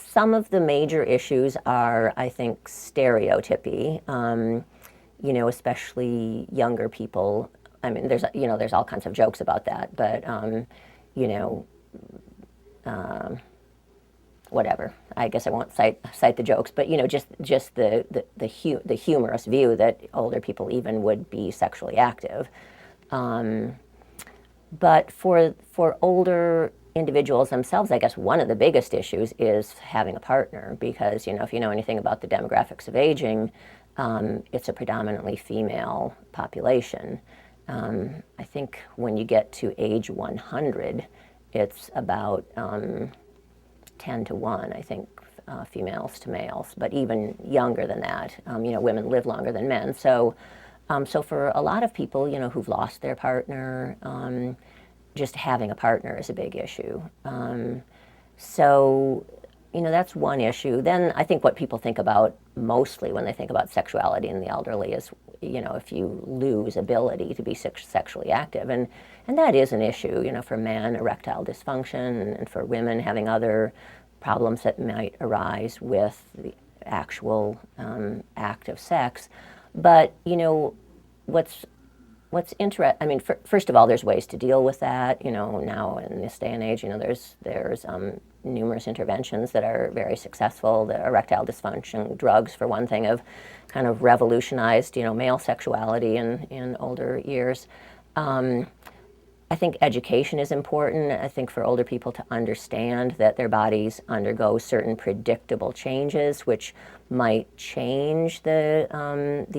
some of the major issues are, I think, stereotypy. Especially younger people. I mean, there's all kinds of jokes about that, but you know, whatever. I guess I won't cite the jokes, but just the humorous view that older people even would be sexually active. But for older individuals themselves, I guess one of the biggest issues is having a partner, because if you know anything about the demographics of aging, it's a predominantly female population. I think when you get to age 100, it's about 10 to 1, I think, females to males. But even younger than that, women live longer than men. So for a lot of people, who've lost their partner, just having a partner is a big issue. So that's one issue. Then I think what people think about mostly when they think about sexuality in the elderly is, if you lose ability to be sexually active. And that is an issue, for men, erectile dysfunction, and for women having other problems that might arise with the actual act of sex. But, what's interesting, I mean, first of all, there's ways to deal with that. Now in this day and age, there's numerous interventions that are very successful. The erectile dysfunction drugs, for one thing, have kind of revolutionized, male sexuality in older years. I think education is important. I think for older people to understand that their bodies undergo certain predictable changes, which might change the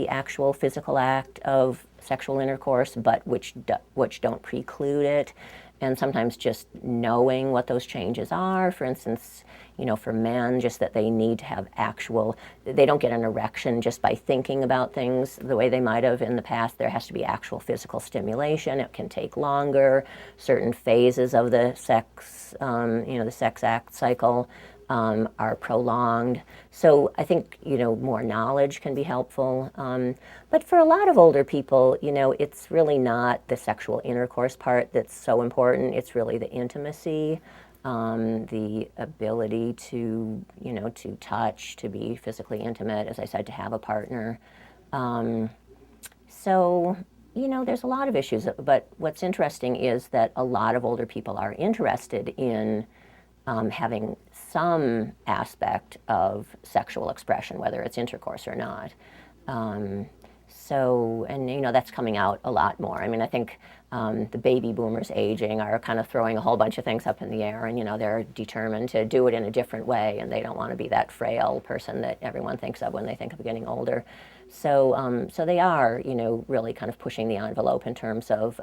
actual physical act of sexual intercourse, but which don't preclude it. And sometimes just knowing what those changes are, for instance, for men, just that they need to have they don't get an erection just by thinking about things the way they might have in the past. There has to be actual physical stimulation. It can take longer. Certain phases of the sex act cycle are prolonged. So I think, more knowledge can be helpful. But for a lot of older people, it's really not the sexual intercourse part that's so important. It's really the intimacy, the ability to touch, to be physically intimate, as I said, to have a partner. So, there's a lot of issues. But what's interesting is that a lot of older people are interested in having some aspect of sexual expression, whether it's intercourse or not. That's coming out a lot more. I mean, I think the baby boomers aging are kind of throwing a whole bunch of things up in the air, and they're determined to do it in a different way, and they don't want to be that frail person that everyone thinks of when they think of getting older. So they are, really kind of pushing the envelope in terms of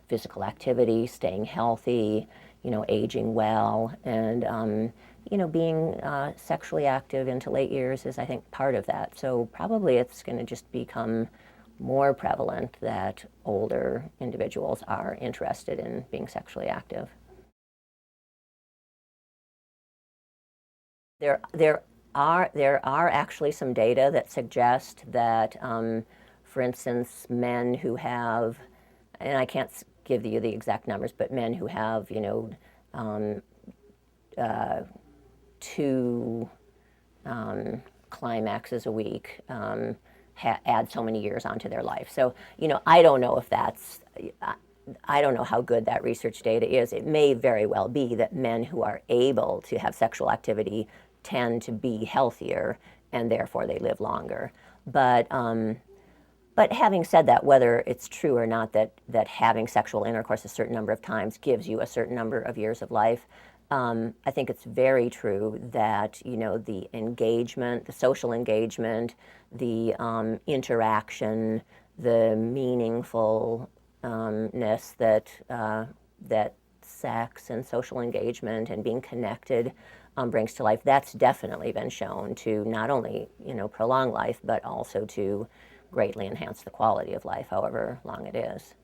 physical activity, staying healthy, aging well, and being sexually active into late years is, I think, part of that. So probably it's going to just become more prevalent that older individuals are interested in being sexually active. There are actually some data that suggest that, for instance, men who have, and I can't give you the exact numbers, but men who have, 2 climaxes a week add so many years onto their life. So, I don't know if I don't know how good that research data is. It may very well be that men who are able to have sexual activity tend to be healthier, and therefore they live longer. But having said that, whether it's true or not that having sexual intercourse a certain number of times gives you a certain number of years of life, I think it's very true that, the engagement, the social engagement, the interaction, the meaningfulness that sex and social engagement and being connected brings to life, that's definitely been shown to not only, prolong life, but also to greatly enhance the quality of life, however long it is.